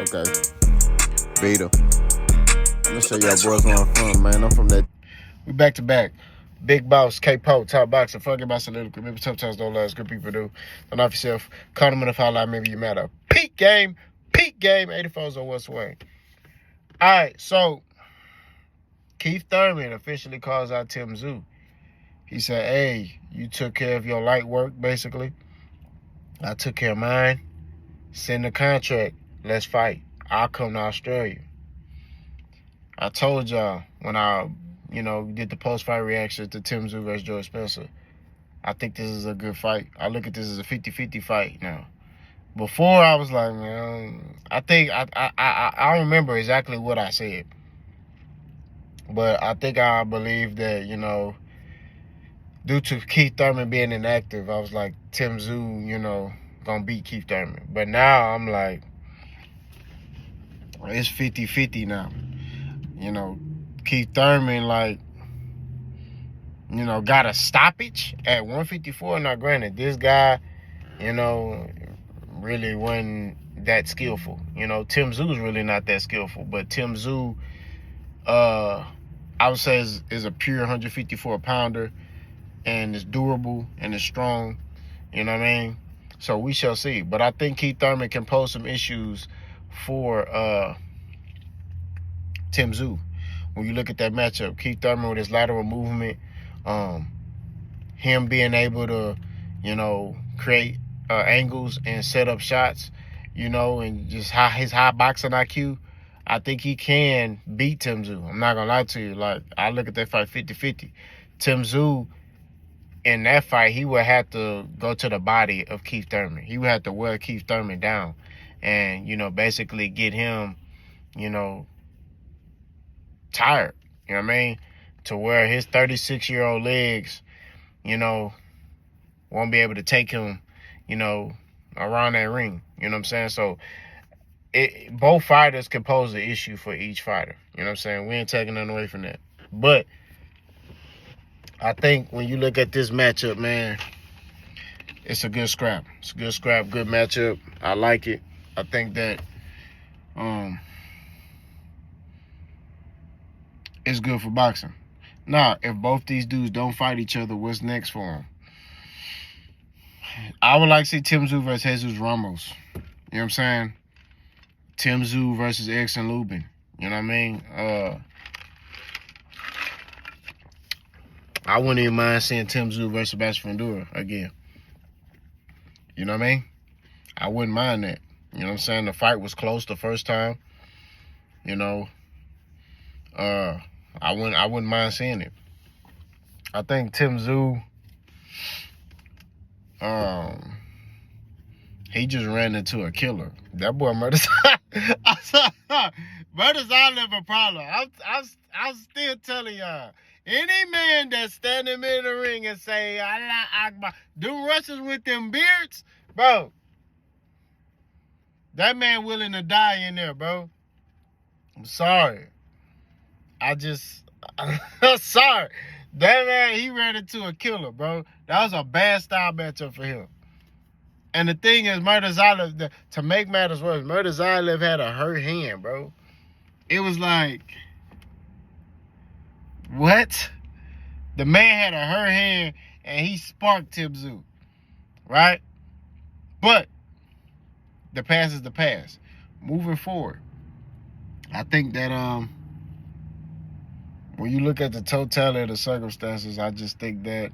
Okay. Beat him. I'm gonna show y'all boys where I'm from, man. I'm from that. We back to back. Big Boss, K-Pope, Top Boxer, fucking about soliloquy. Maybe sometimes don't last, good people do. Don't off yourself. Call them in the foul line, maybe you matter. Peak game. 84's on West Wing. Alright, so Keith Thurman officially calls out Tim Tszyu. He said, hey, you took care of your light work, basically. I took care of mine. Send the contract. Let's fight. I'll come to Australia. I told y'all when I, did the post-fight reaction to Tim Tszyu versus George Spencer, I think this is a good fight. I look at this as a 50-50 fight now. Before, I was like, man, I don't remember exactly what I said. But I believe that, due to Keith Thurman being inactive, I was like, Tim Tszyu, gonna beat Keith Thurman. But now I'm like, it's 50-50 now. Keith Thurman, got a stoppage at 154. Now, granted, this guy, really wasn't that skillful. Tim Tszyu is really not that skillful. But Tim Tszyu, I would say, is a pure 154-pounder. And is durable and is strong. You know what I mean? So we shall see. But I think Keith Thurman can pose some issues for Tim Tszyu. When you look at that matchup, Keith Thurman with his lateral movement, him being able to, create angles and set up shots, and just his high boxing IQ, I think he can beat Tim Tszyu. I'm not going to lie to you. I look at that fight 50-50. Tim Tszyu, in that fight, he would have to go to the body of Keith Thurman. He would have to wear Keith Thurman down and, basically get him, tired. You know what I mean? To where his 36-year-old legs, won't be able to take him, around that ring. You know what I'm saying? So, both fighters can pose an issue for each fighter. You know what I'm saying? We ain't taking nothing away from that. But I think when you look at this matchup, man, it's a good scrap. It's a good scrap, good matchup. I like it. I think that it's good for boxing. Now, if both these dudes don't fight each other, what's next for them? I would like to see Tim Tszyu versus Jesus Ramos. You know what I'm saying? Tim Tszyu versus Erickson Lubin. You know what I mean? I wouldn't even mind seeing Tim Tszyu versus Sebastian Fundora again. You know what I mean? I wouldn't mind that. You know what I'm saying? The fight was close the first time. I wouldn't mind seeing it. I think Tim Tszyu, he just ran into a killer. That boy Murder's Island a problem. I'm still telling y'all. Any man that stand in the ring and say, Allah Akbar, do rushes with them beards, bro, that man willing to die in there, bro. I'm sorry. I'm sorry. That man, he ran into a killer, bro. That was a bad style matchup for him. And the thing is, Murder to make matters worse, Murder Zaylev had a hurt hand, bro. It was like, what? The man had a hurt hand and he sparked Tim Tszyu, right? But the past is the past. Moving forward, I think that when you look at the totality of the circumstances, I just think that,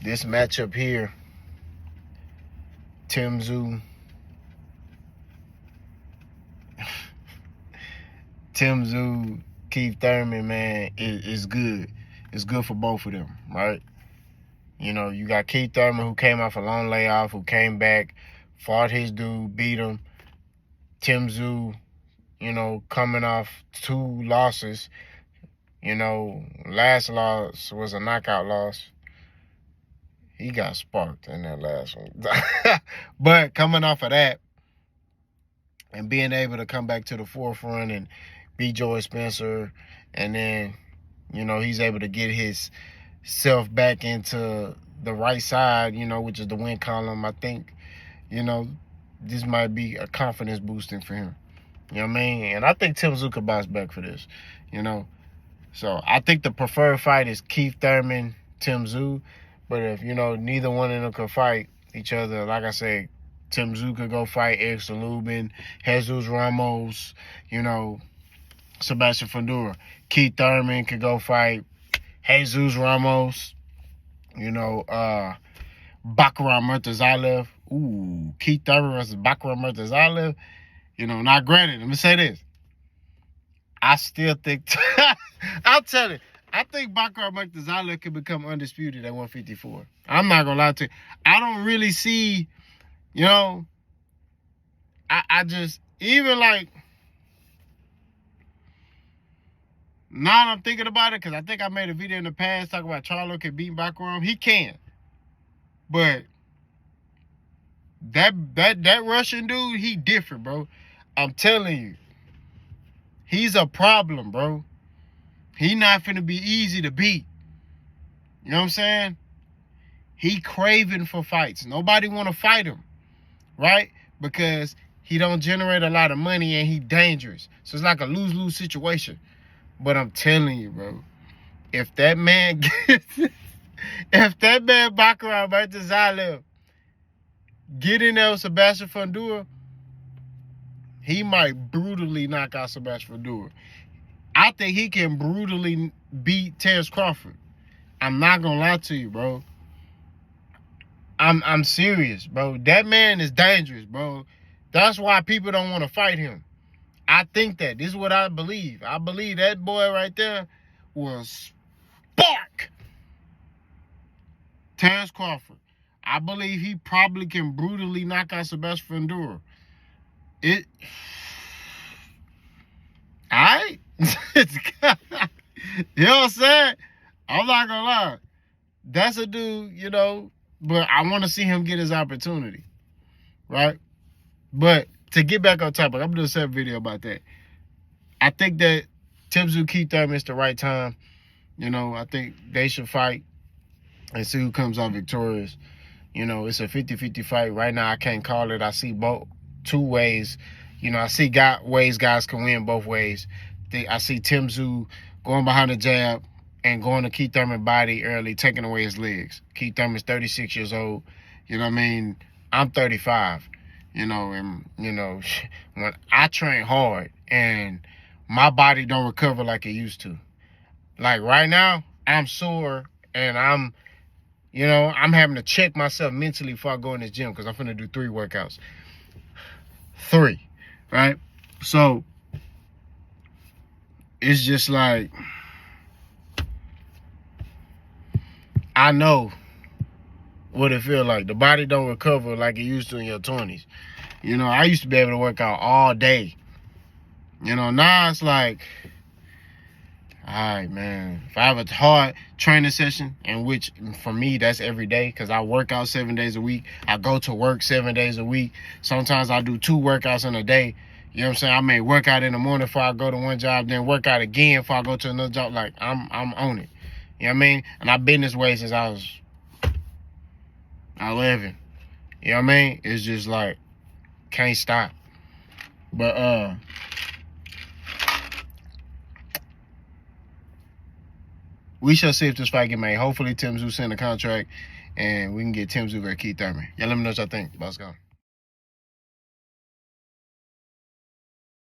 this matchup here, Tim Tszyu, Keith Thurman, man, is good. It's good for both of them, right? You got Keith Thurman, who came off a long layoff, who came back, fought his dude, beat him. Tim Tszyu, coming off 2 losses. Last loss was a knockout loss. He got sparked in that last one. But coming off of that and being able to come back to the forefront and beat George Spencer, and then, he's able to get his self back into the right side, which is the win column. I think, this might be a confidence boosting for him. You know what I mean? And I think Tim Tszyu could bounce back for this, you know? So I think the preferred fight is Keith Thurman, Tim Tszyu. But if, you know, neither one of them could fight each other, like I said, Tim Tszyu could go fight Eric Lubin, Jesus Ramos, you know, Sebastian Fundora. Keith Thurman could go fight Jesus Ramos, you know, Baccarat Murtazalev. Ooh, Keith Thurman versus Baccarat Murtazalev. You know, now granted, let me say this. I still think, I'll tell you, I think Baccarat Murtazalev could become undisputed at 154. I'm not going to lie to you. I don't really see, you know, I just, even like, now I'm thinking about it, because I think I made a video in the past talking about Charlo can beat Baccarat. He can. But that Russian dude, he different, bro. I'm telling you. He's a problem, bro. He not finna be easy to beat. You know what I'm saying? He craving for fights. Nobody want to fight him, right? Because he don't generate a lot of money and he dangerous. So it's like a lose-lose situation. But I'm telling you, bro, if that man Baccarat Murtazalev get in there with Sebastian Fundora, he might brutally knock out Sebastian Fundora. I think he can brutally beat Terence Crawford. I'm not gonna lie to you, bro. I'm serious, bro. That man is dangerous, bro. That's why people don't want to fight him. I think that. This is what I believe. I believe that boy right there will spark Terence Crawford. I believe he probably can brutally knock out Sebastian Fundora. Alright? You know what I'm saying? I'm not gonna lie. That's a dude, you know, but I want to see him get his opportunity. Right? But to get back on topic, I'm gonna do a separate video about that. I think that Tim Tszyu, Keith Thurman is the right time. You know, I think they should fight and see who comes out victorious. You know, it's a 50-50 fight. Right now, I can't call it. I see both two ways. You know, I see ways guys can win both ways. I see Tim Tszyu going behind the jab and going to Keith Thurman's body early, taking away his legs. Keith Thurman's 36 years old. You know what I mean? I'm 35. You know, and, you know, when I train hard and my body don't recover like it used to. Like right now, I'm sore and I'm having to check myself mentally before I go in this gym because I'm finna do 3 workouts. 3, right? So, it's just like, I know what it feel like. The body don't recover like it used to in your 20s. You know, I used to be able to work out all day. You know, now it's like, all right, man. If I have a hard training session, in which for me that's every day, because I work out 7 days a week. I go to work 7 days a week. Sometimes I do 2 workouts in a day. You know what I'm saying? I may work out in the morning before I go to one job, then work out again before I go to another job. Like, I'm on it. You know what I mean? And I've been this way since I was 11. You know what I mean? It's just like, can't stop. But, we shall see if this fight get made. Hopefully, Tim Tszyu send a contract, and we can get Tim Tszyu versus Keith Thurman. Y'all let me know what y'all think. Let's go.